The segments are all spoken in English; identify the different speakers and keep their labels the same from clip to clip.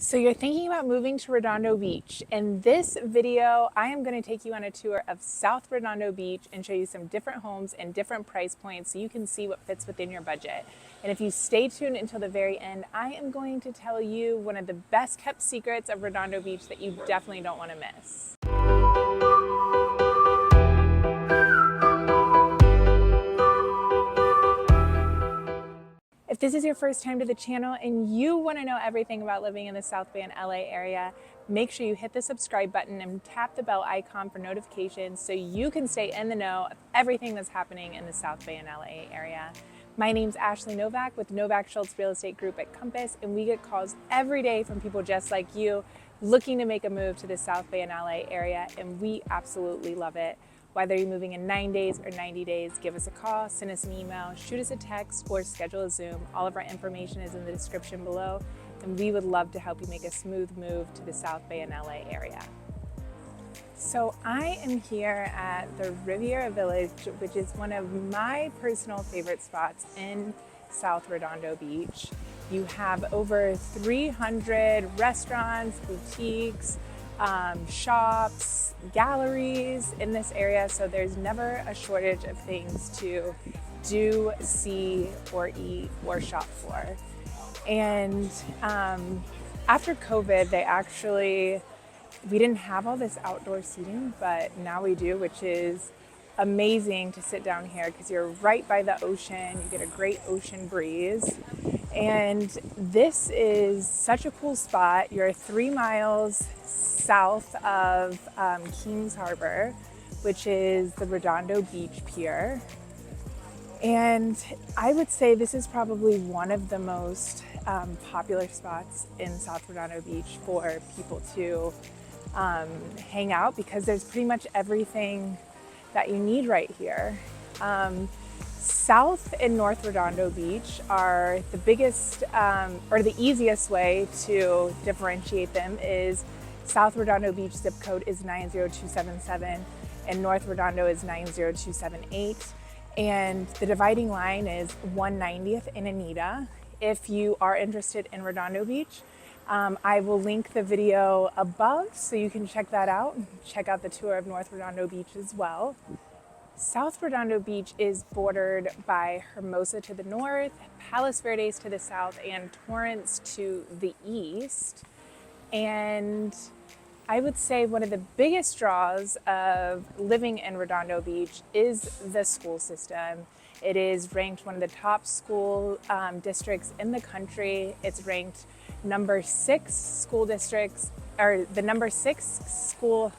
Speaker 1: So you're thinking about moving to Redondo Beach. In this video, I am going to take you on a tour of South Redondo Beach and show you some different homes and different price points so you can see what fits within your budget. And if you stay tuned until the very end, I am going to tell you one of the best kept secrets of Redondo Beach that you definitely don't want to miss. If this is your first time to the channel and you want to know everything about living in the South Bay and LA area, make sure you hit the subscribe button and tap the bell icon for notifications so you can stay in the know of everything that's happening in the South Bay and LA area. My name's Ashley Novak with Novak Schultz Real Estate Group at Compass, and we get calls every day from people just like you looking to make a move to the South Bay and LA area, and we absolutely love it. Whether you're moving in 9 days or 90 days, give us a call, send us an email, shoot us a text, or schedule a Zoom. All of our information is in the description below, and we would love to help you make a smooth move to the South Bay and LA area. So I am here at the Riviera Village, which is one of my personal favorite spots in South Redondo Beach. You have over 300 restaurants, boutiques, shops, galleries in this area, so there's never a shortage of things to do, see, or eat, or shop for. And after COVID, we didn't have all this outdoor seating, but now we do, which is amazing to sit down here because you're right by the ocean. You get a great ocean breeze. And this is such a cool spot. You're 3 miles south of Kings Harbor, which is the Redondo Beach Pier. And I would say this is probably one of the most popular spots in South Redondo Beach for people to hang out because there's pretty much everything that you need right here. South and North Redondo Beach are the biggest, or the easiest way to differentiate them is South Redondo Beach zip code is 90277 and North Redondo is 90278. And the dividing line is 190th and Anita. If you are interested in Redondo Beach, I will link the video above so you can check that out. Check out the tour of North Redondo Beach as well. South Redondo Beach is bordered by Hermosa to the north, Palos Verdes to the south, and Torrance to the east. And I would say one of the biggest draws of living in Redondo Beach is the school system. It is ranked one of the top school districts in the country. It's ranked number 6 school districts, or the number 6 school,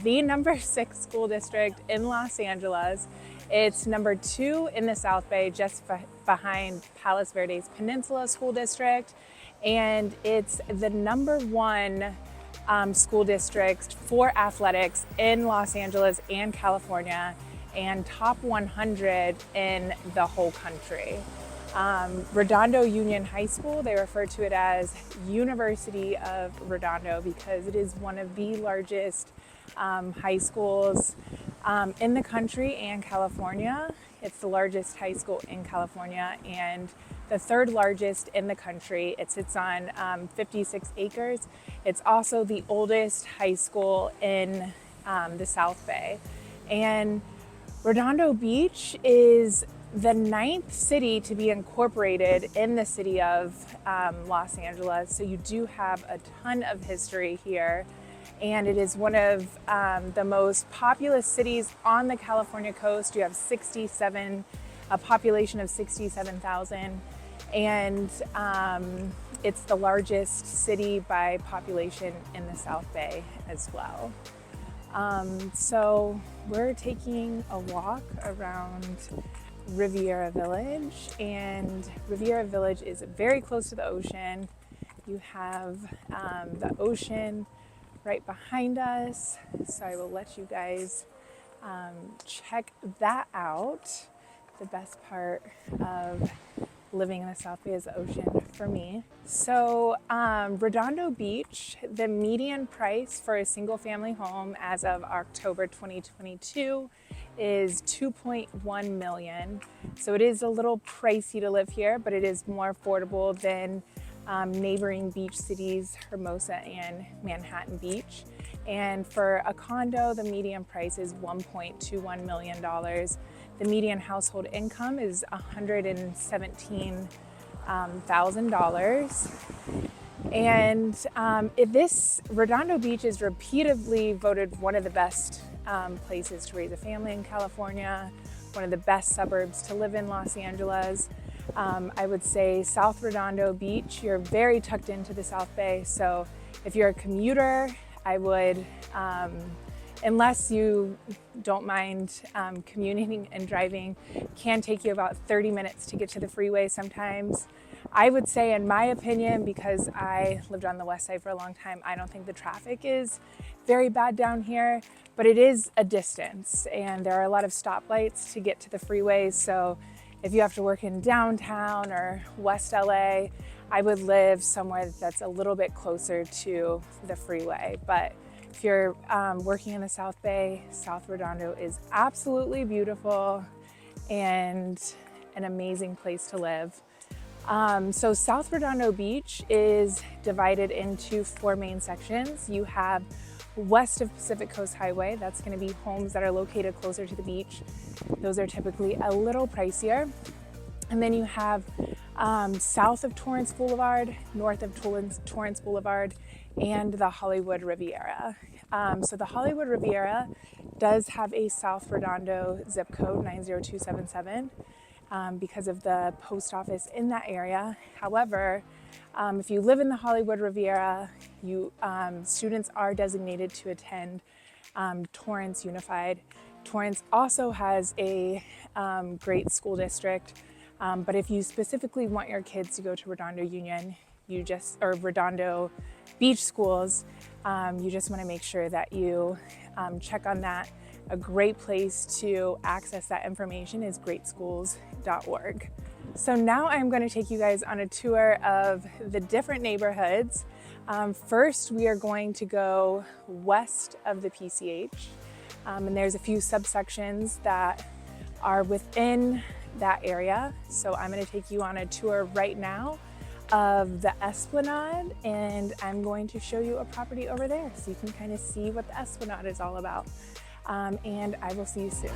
Speaker 1: the number 6 school district in Los Angeles. It's number 2 in the South Bay, just behind Palos Verdes Peninsula School District. And it's the number 1 school district for athletics in Los Angeles and California, and top 100 in the whole country. Redondo Union High School, they refer to it as University of Redondo because it is one of the largest high schools in the country and California. It's the largest high school in California and the 3rd largest in the country. It sits on 56 acres. It's also the oldest high school in the South Bay. And Redondo Beach is the 9th city to be incorporated in the city of Los Angeles. So you do have a ton of history here. And it is one of the most populous cities on the California coast. You have a population of 67,000. And it's the largest city by population in the South Bay as well. So we're taking a walk around Riviera Village, and Riviera Village is very close to the ocean. You have the ocean right behind us, so I will let you guys check that out. The best part of living in the South Bay is the ocean for me. So Redondo Beach, the median price for a single family home as of October 2022 is $2.1 million. So it is a little pricey to live here, but it is more affordable than neighboring beach cities, Hermosa and Manhattan Beach. And for a condo, the median price is $1.21 million. The median household income is $117,000. And this Redondo Beach is repeatedly voted one of the best places to raise a family in California, one of the best suburbs to live in Los Angeles. I would say South Redondo Beach, you're very tucked into the South Bay. So if you're a commuter, I would, unless you don't mind commuting and driving, can take you about 30 minutes to get to the freeway sometimes. I would say, in my opinion, because I lived on the west side for a long time, I don't think the traffic is very bad down here, but it is a distance and there are a lot of stoplights to get to the freeways. So if you have to work in downtown or West LA, I would live somewhere that's a little bit closer to the freeway. But if you're working in the South Bay, South Redondo is absolutely beautiful and an amazing place to live. So South Redondo Beach is divided into 4 main sections. You have west of Pacific Coast Highway. That's going to be homes that are located closer to the beach. Those are typically a little pricier. And then you have south of Torrance Boulevard, north of Torrance Boulevard, and the Hollywood Riviera. So the Hollywood Riviera does have a South Redondo zip code, 90277. Because of the post office in that area. However, if you live in the Hollywood Riviera, students are designated to attend Torrance Unified. Torrance also has a great school district, but if you specifically want your kids to go to Redondo Union, or Redondo Beach schools, you just want to make sure that you check on that. A great place to access that information is greatschools.org. So now I'm going to take you guys on a tour of the different neighborhoods. First, we are going to go west of the PCH, and there's a few subsections that are within that area. So I'm going to take you on a tour right now of the Esplanade, and I'm going to show you a property over there so you can kind of see what the Esplanade is all about. And I will see you soon.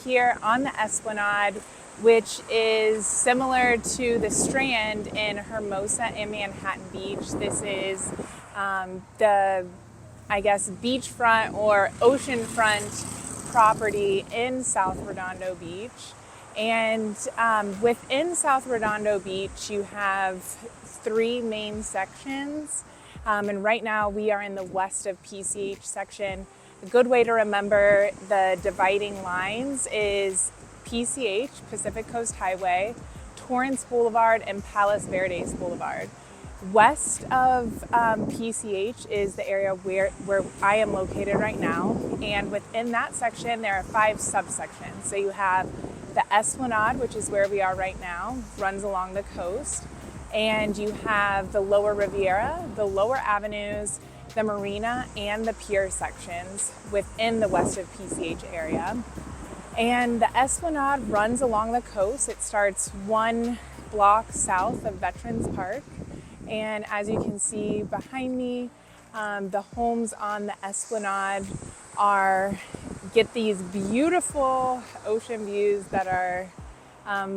Speaker 1: Here on the Esplanade, which is similar to the Strand in Hermosa and Manhattan Beach. This is the, beachfront or oceanfront property in South Redondo Beach. And within South Redondo Beach, you have 3 main sections. And right now we are in the West of PCH section. A good way to remember the dividing lines is PCH, Pacific Coast Highway, Torrance Boulevard, and Palos Verdes Boulevard. West of PCH is the area where I am located right now. And within that section, there are 5 subsections. So you have the Esplanade, which is where we are right now, runs along the coast. And you have the Lower Riviera, the Lower Avenues, the Marina, and the Pier sections within the West of PCH area. And the Esplanade runs along the coast. It starts 1 block south of Veterans Park. And as you can see behind me, the homes on the Esplanade get these beautiful ocean views that are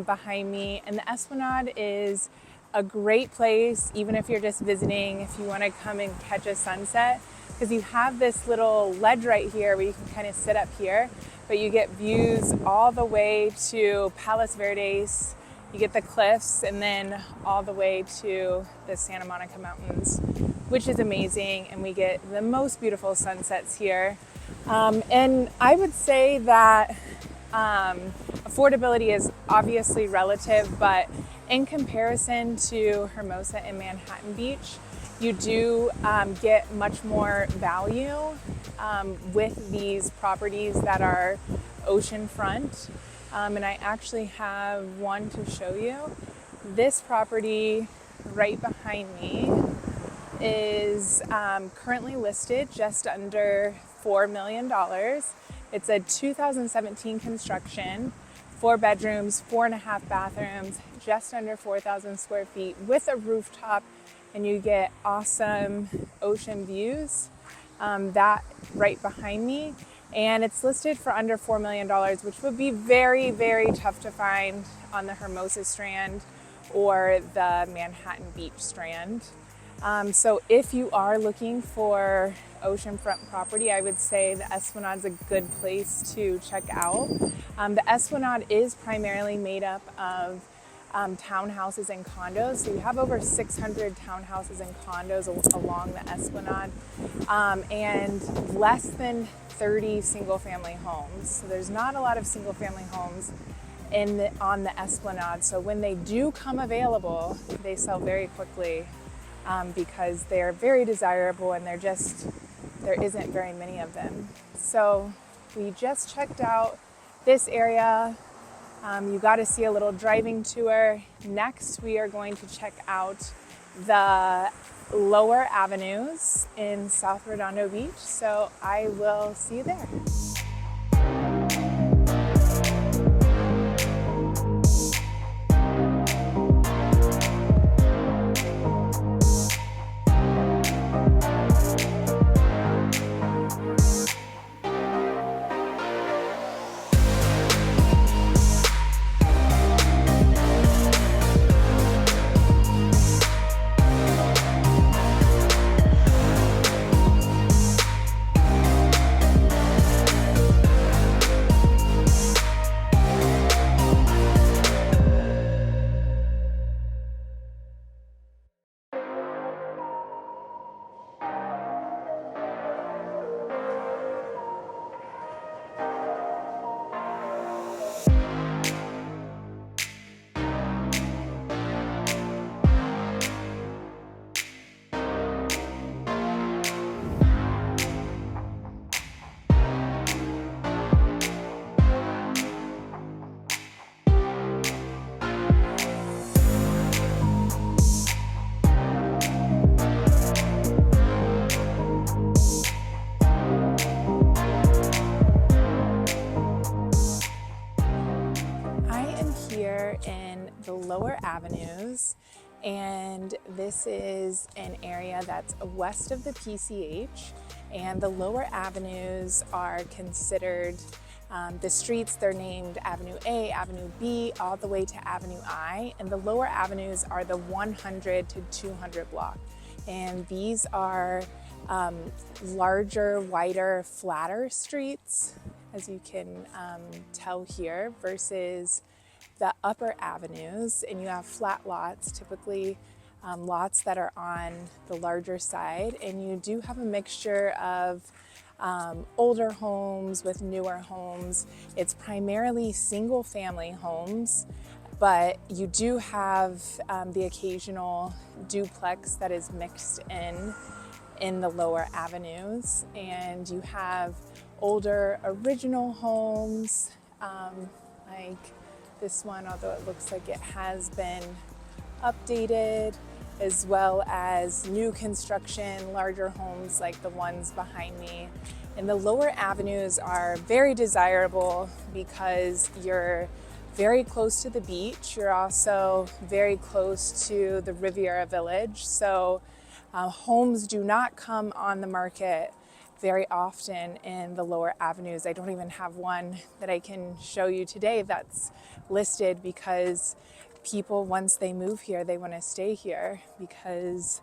Speaker 1: behind me. And the Esplanade is a great place, even if you're just visiting, if you want to come and catch a sunset, because you have this little ledge right here where you can kind of sit up here, but you get views all the way to Palos Verdes, you get the cliffs, and then all the way to the Santa Monica Mountains, which is amazing, and we get the most beautiful sunsets here. And I would say that affordability is obviously relative, but in comparison to Hermosa and Manhattan Beach, you do get much more value with these properties that are oceanfront. And I actually have one to show you. This property right behind me is currently listed just under $4 million. It's a 2017 construction, 4 bedrooms, 4.5 bathrooms, just under 4,000 square feet with a rooftop, and you get awesome ocean views. That right behind me, and it's listed for under $4 million, which would be very, very tough to find on the Hermosa Strand or the Manhattan Beach Strand. So if you are looking for oceanfront property, I would say the Esplanade's a good place to check out. The Esplanade is primarily made up of townhouses and condos. So you have over 600 townhouses and condos along the Esplanade, and less than 30 single-family homes. So there's not a lot of single-family homes on the Esplanade. So when they do come available, they sell very quickly because they're very desirable, and there isn't very many of them. So we just checked out this area. You got to see a little driving tour. Next, we are going to check out the lower avenues in South Redondo Beach. So I will see you there. In the lower avenues, and this is an area that's west of the PCH, and the lower avenues are considered the streets. They're named Avenue A, Avenue B, all the way to Avenue I, and the lower avenues are the 100 to 200 block, and these are larger, wider, flatter streets, as you can tell here, versus the upper avenues, and you have flat lots, typically lots that are on the larger side, and you do have a mixture of older homes with newer homes. It's primarily single family homes, but you do have the occasional duplex that is mixed in the lower avenues, and you have older original homes like this one, although it looks like it has been updated, as well as new construction, larger homes like the ones behind me. And the lower avenues are very desirable because you're very close to the beach. You're also very close to the Riviera Village. So homes do not come on the market very often in the lower avenues. I don't even have one that I can show you today that's listed because people, once they move here, they want to stay here because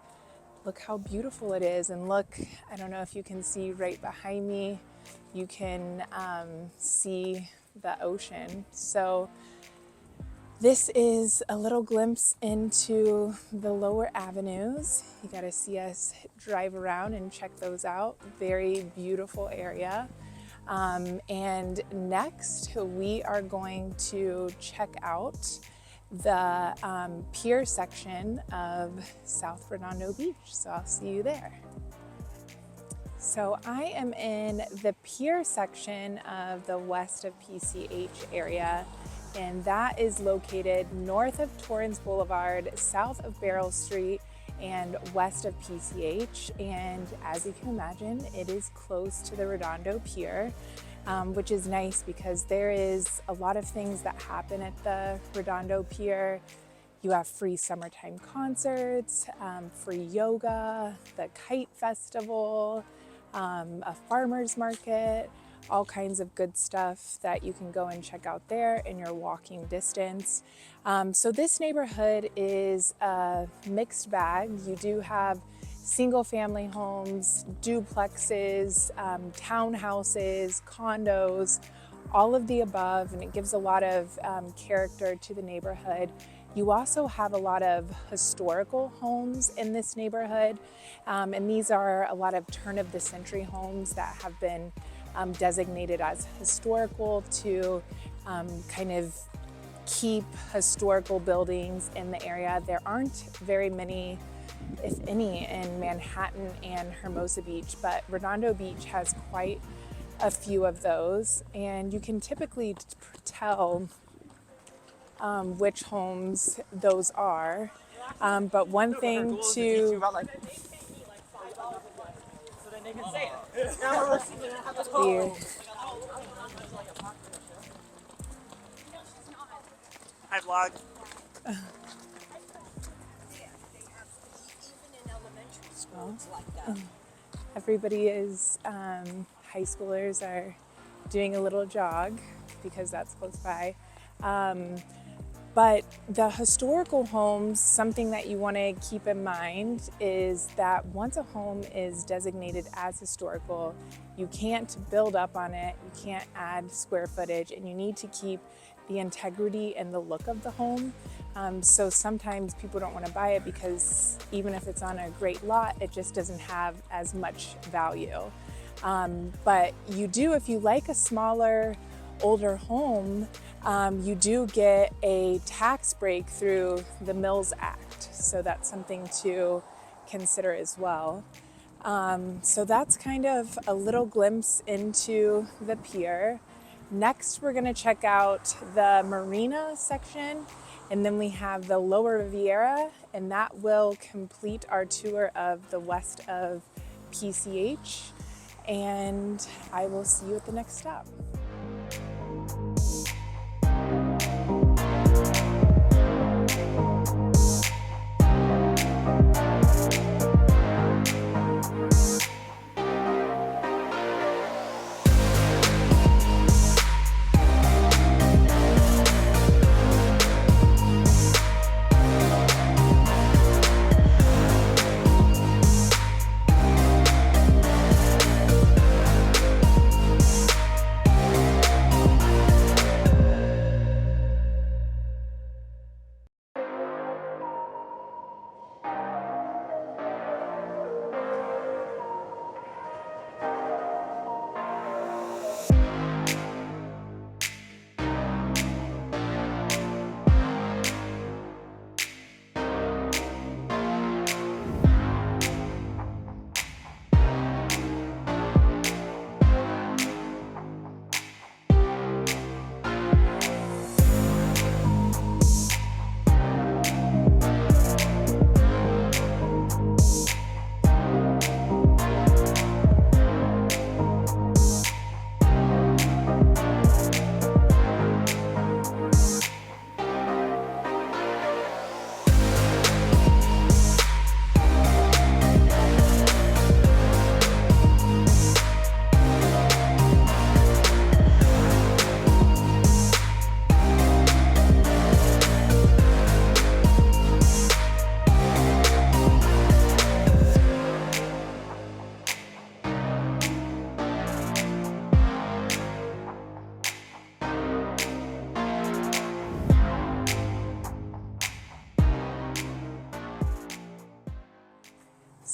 Speaker 1: look how beautiful it is. And look, I don't know if you can see right behind me, you can see the ocean. So this is a little glimpse into the lower avenues. You got to see us drive around and check those out. Very beautiful area. And next we are going to check out the Pier section of South Redondo Beach. So I'll see you there. So I am in the Pier section of the West of PCH area, and that is located north of Torrance Boulevard, south of Barrel Street, and west of PCH. And as you can imagine, it is close to the Redondo Pier, which is nice because there is a lot of things that happen at the Redondo Pier. You have free summertime concerts, free yoga, the kite festival, a farmer's market, all kinds of good stuff that you can go and check out there in your walking distance. So this neighborhood is a mixed bag. You do have single family homes, duplexes, townhouses, condos, all of the above, and it gives a lot of character to the neighborhood. You also have a lot of historical homes in this neighborhood, and these are a lot of turn of the century homes that have been designated as historical to kind of keep historical buildings in the area. There aren't very many, if any, in Manhattan and Hermosa Beach, but Redondo Beach has quite a few of those, and you can typically tell which homes those are. But one thing to here.
Speaker 2: Hi, vlog.
Speaker 1: Everybody is, high schoolers are doing a little jog because that's close by. But the historical homes, something that you want to keep in mind is that once a home is designated as historical, you can't build up on it, you can't add square footage, and you need to keep the integrity and the look of the home. So sometimes people don't want to buy it because even if it's on a great lot, it just doesn't have as much value. But you do, if you like a smaller, older home, you do get a tax break through the Mills Act. So that's something to consider as well. So that's kind of a little glimpse into the pier. Next, we're gonna check out the Marina section, and then we have the Lower Riviera, and that will complete our tour of the West of PCH. And I will see you at the next stop.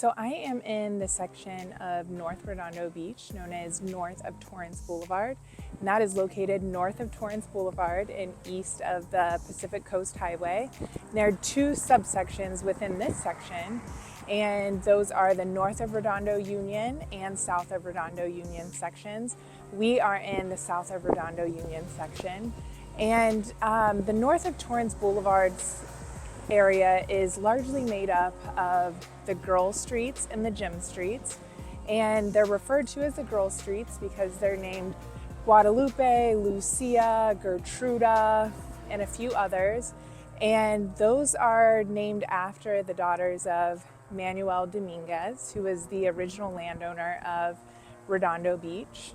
Speaker 1: So I am in the section of North Redondo Beach known as North of Torrance Boulevard, and that is located north of Torrance Boulevard and east of the Pacific Coast Highway. And there are two subsections within this section, and those are the North of Redondo Union and South of Redondo Union sections. We are in the South of Redondo Union section, and the North of Torrance Boulevard's area is largely made up of the girl streets and the gym streets, and they're referred to as the girl streets because they're named Guadalupe, Lucia, Gertruda, and a few others, and those are named after the daughters of Manuel Dominguez, who was the original landowner of Redondo Beach.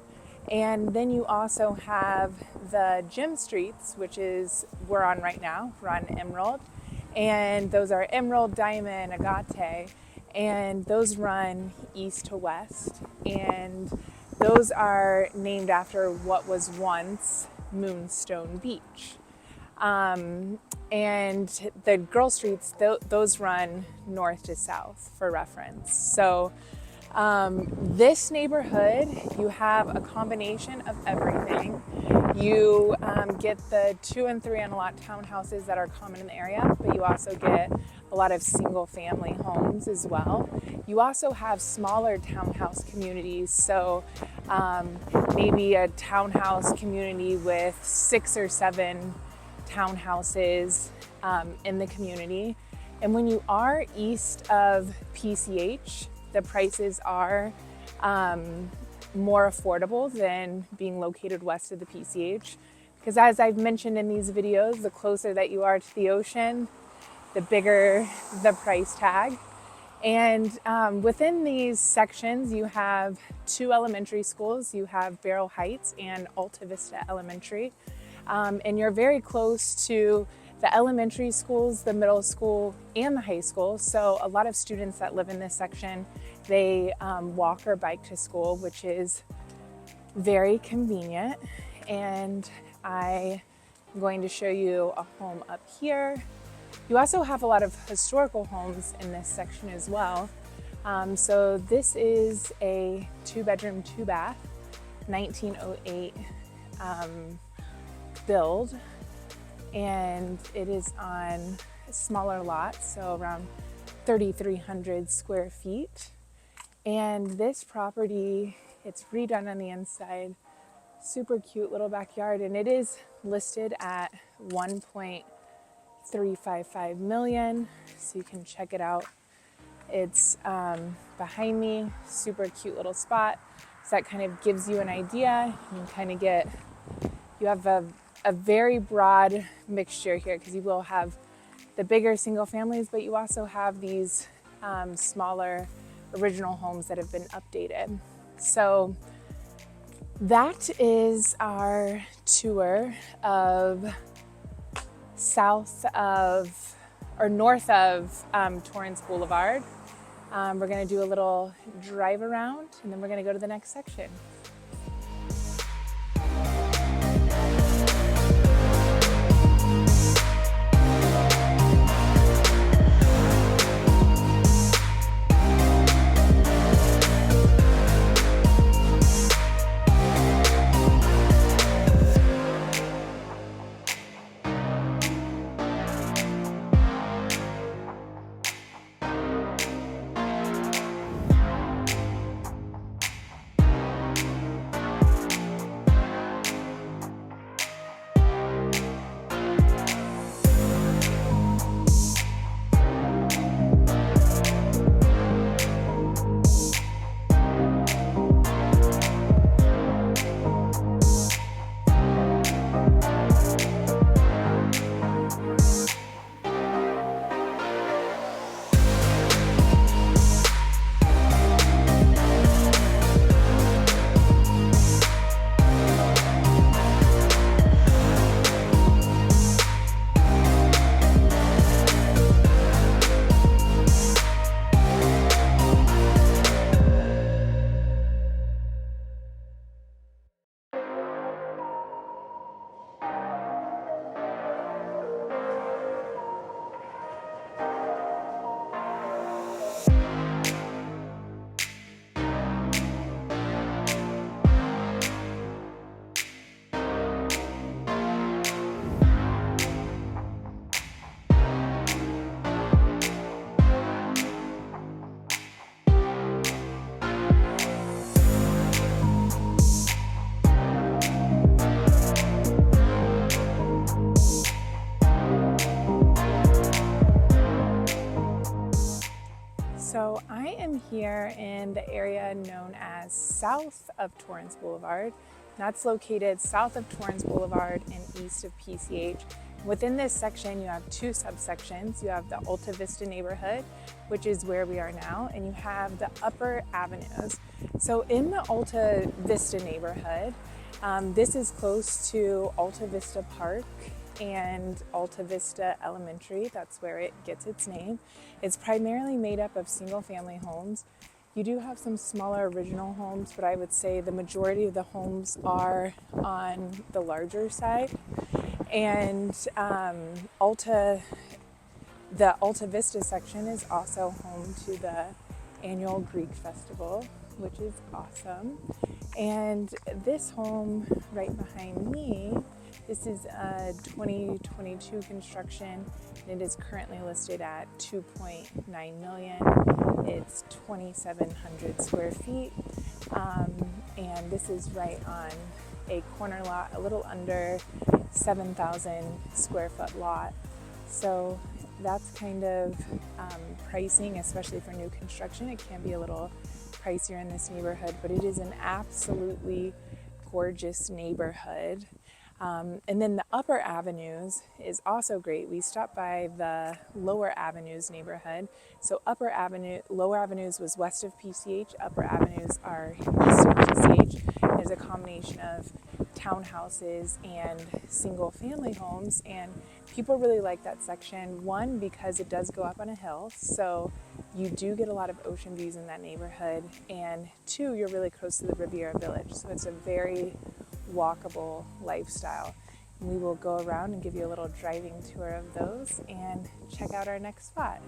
Speaker 1: And then you also have the gym streets, which is we're on right now. We're on Emerald, and those are Emerald, Diamond, Agate, and those run east to west, and those are named after what was once Moonstone Beach. And the girl streets, those run north to south for reference. So this neighborhood, you have a combination of everything. You get the 2 and 3 on a lot townhouses that are common in the area, but you also get a lot of single family homes as well. You also have smaller townhouse communities, so maybe a townhouse community with 6 or 7 townhouses in the community. And when you are east of PCH, the prices are more affordable than being located west of the PCH, because as I've mentioned in these videos, the closer that you are to the ocean, the bigger the price tag. And within these sections, you have 2 elementary schools. You have Barrel Heights and Alta Vista Elementary. And you're very close to the elementary schools, the middle school, and the high school. So a lot of students that live in this section, they walk or bike to school, which is very convenient. And I'm going to show you a home up here. You also have a lot of historical homes in this section as well. So this is a 2-bedroom, 2-bath, 1908 build, and it is on a smaller lot, so around 3,300 square feet. And this property, it's redone on the inside, super cute little backyard, and it is listed at 1.355 million, so you can check it out. It's behind me, super cute little spot. So that kind of gives you an idea. You can kind of get, you have a very broad mixture here, because you will have the bigger single families, but you also have these smaller original homes that have been updated. So that is our tour of north of Torrance Boulevard. We're going to do a little drive around, and then we're going to go to the next section. here in the area known as South of Torrance Boulevard. That's located south of Torrance Boulevard and east of PCH. Within this section, you have two subsections. You have the Alta Vista neighborhood, which is where we are now, and you have the upper avenues. So in the Alta Vista neighborhood, this is close to Alta Vista Park and Alta Vista Elementary. That's where it gets its name. It's primarily made up of single-family homes. You do have some smaller original homes, but I would say the majority of the homes are on the larger side. And the Alta Vista section is also home to the annual Greek festival, which is awesome. And this home right behind me, this is a 2022 construction, and it is currently listed at $2.9 million. It's 2,700 square feet, and this is right on a corner lot, a little under 7,000 square foot lot. So that's kind of pricing, especially for new construction. It can be a little pricier in this neighborhood, but it is an absolutely gorgeous neighborhood. And then the upper avenues is also great. We stopped by the lower avenues neighborhood. So lower avenues was west of PCH, upper avenues are east of PCH. There's a combination of townhouses and single family homes, and people really like that section. One, because it does go up on a hill, so you do get a lot of ocean views in that neighborhood, and two, you're really close to the Riviera village, so it's a very walkable lifestyle. We will go around and give you a little driving tour of those and check out our next spot.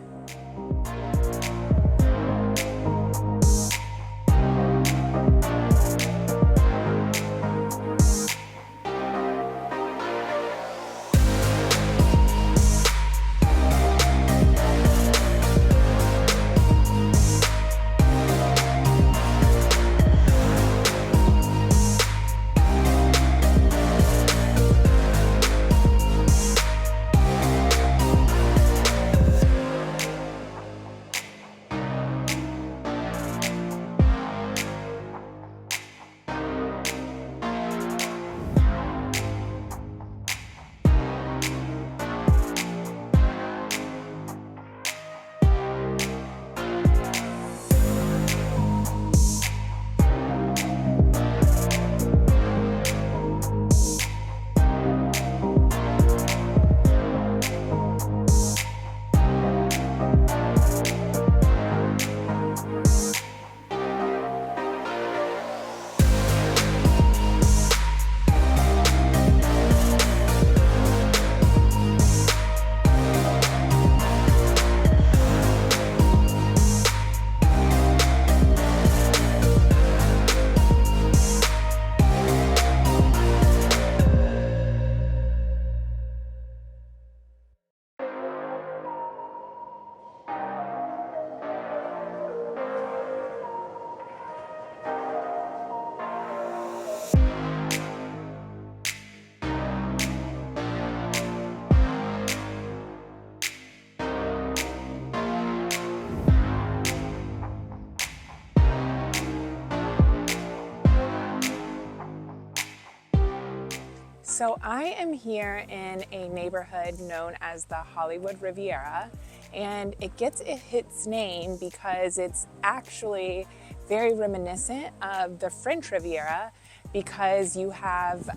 Speaker 1: So I am here in a neighborhood known as the Hollywood Riviera, and it gets its name because it's actually very reminiscent of the French Riviera, because you have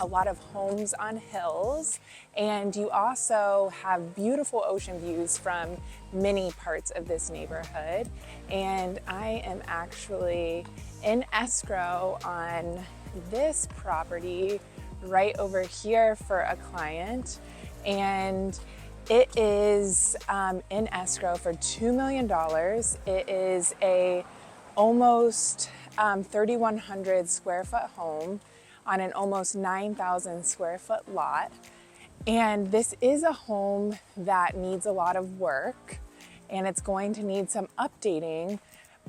Speaker 1: a lot of homes on hills, and you also have beautiful ocean views from many parts of this neighborhood. And I am actually in escrow on this property right over here for a client, and it is in escrow for $2 million. It is a almost 3,100 square foot home on an almost 9,000 square foot lot. And this is a home that needs a lot of work, and it's going to need some updating,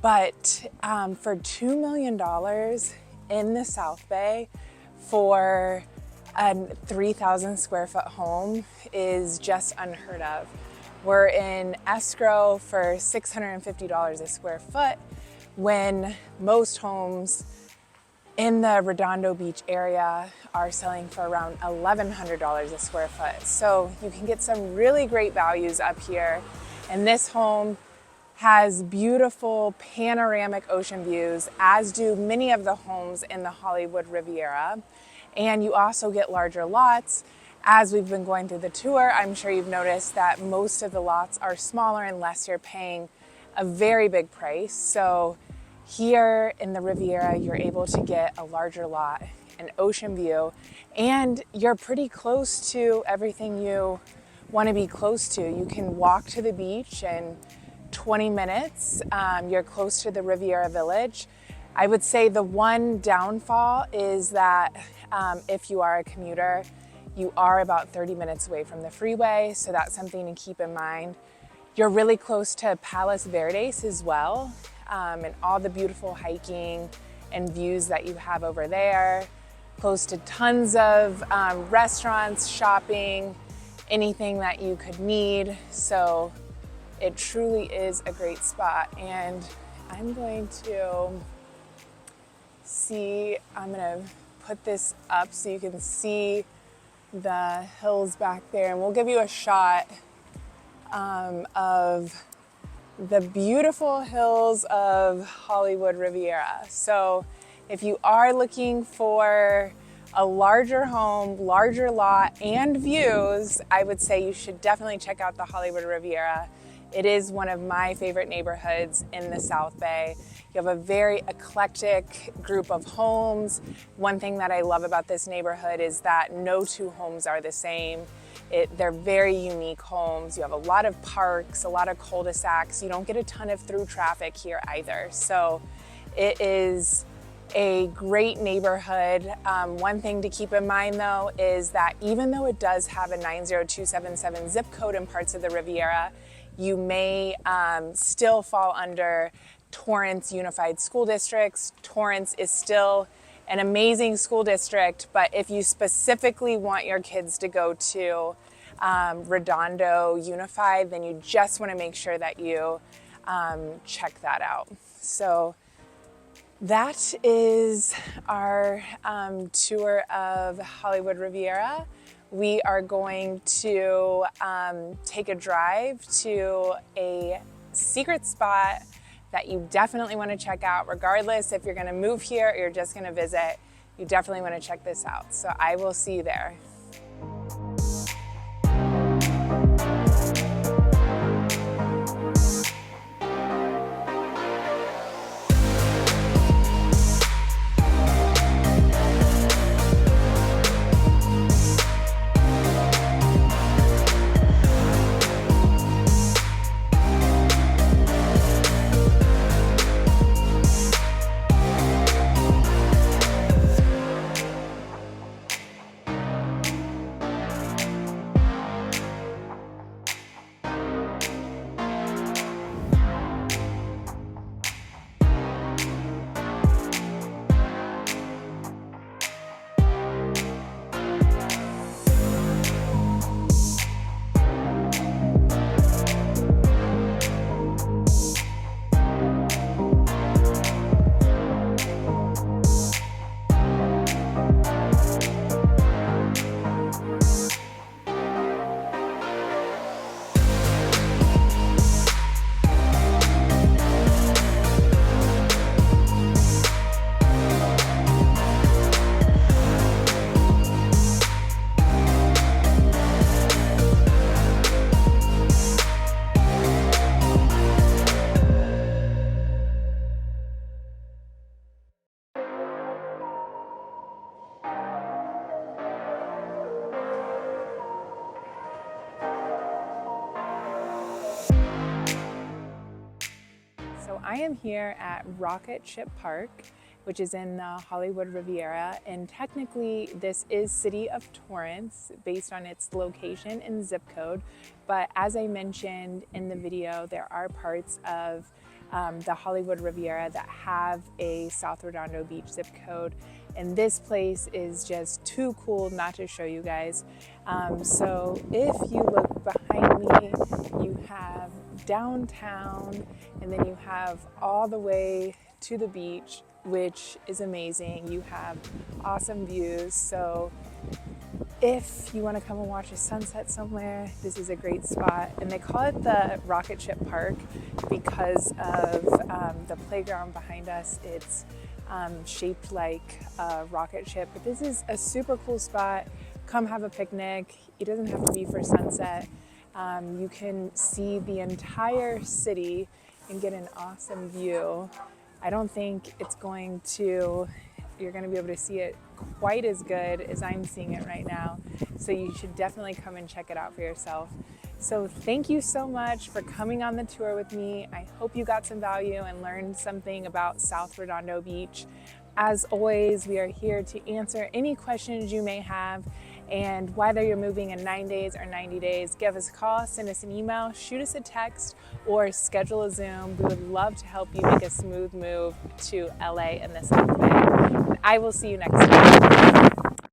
Speaker 1: but for $2 million in the South Bay for a 3,000 square foot home is just unheard of. were in escrow for $650 a square foot when most homes in the Redondo Beach area are selling for around $1,100 a square foot. So you can get some really great values up here. And this home has beautiful panoramic ocean views, as do many of the homes in the Hollywood Riviera. And you also get larger lots. As we've been going through the tour, I'm sure you've noticed that most of the lots are smaller unless you're paying a very big price. So here in the Riviera, you're able to get a larger lot, an ocean view, and you're pretty close to everything you want to be close to. You can walk to the beach in 20 minutes. You're close to the Riviera Village. I would say the one downfall is that if you are a commuter, you are about 30 minutes away from the freeway, so that's something to keep in mind. You're really close to Palos Verdes as well, and all the beautiful hiking and views that you have over there. Close to tons of restaurants, shopping, anything that you could need. So it truly is a great spot. And I'm going to put this up so you can see the hills back there, and we'll give you a shot of the beautiful hills of Hollywood Riviera. So if you are looking for a larger home, larger lot, and views, I would say you should definitely check out the Hollywood Riviera. It is one of my favorite neighborhoods in the South Bay. You have a very eclectic group of homes. One thing that I love about this neighborhood is that no two homes are the same. They're very unique homes. You have a lot of parks, a lot of cul-de-sacs. You don't get a ton of through traffic here either. So it is a great neighborhood. One thing to keep in mind though is that even though it does have a 90277 zip code in parts of the Riviera, you may still fall under Torrance Unified School Districts. Torrance is still an amazing school district, but if you specifically want your kids to go to Redondo Unified, then you just want to make sure that you check that out. So that is our tour of Hollywood Riviera. We are going to take a drive to a secret spot that you definitely want to check out, regardless if you're going to move here or you're just going to visit. You definitely want to check this out. So I will see you there. I am here at Rocketship Park, which is in the Hollywood Riviera, and technically this is City of Torrance based on its location and zip code, but as I mentioned in the video, there are parts of the Hollywood Riviera that have a South Redondo Beach zip code, and this place is just too cool not to show you guys. So if you look behind me, you have downtown, and then you have all the way to the beach, which is amazing. You have awesome views. So if you want to come and watch a sunset somewhere, this is a great spot. And they call it the Rocketship Park because of the playground behind us. It's shaped like a rocket ship. But this is a super cool spot. Come have a picnic. It doesn't have to be for sunset. You can see the entire city and get an awesome view. I don't think you're going to be able to see it quite as good as I'm seeing it right now. So you should definitely come and check it out for yourself. So thank you so much for coming on the tour with me. I hope you got some value and learned something about South Redondo Beach. As always, we are here to answer any questions you may have. And whether you're moving in 9 days or 90 days, give us a call, send us an email, shoot us a text, or schedule a Zoom. We would love to help you make a smooth move to LA in the South Bay. I will see you next time.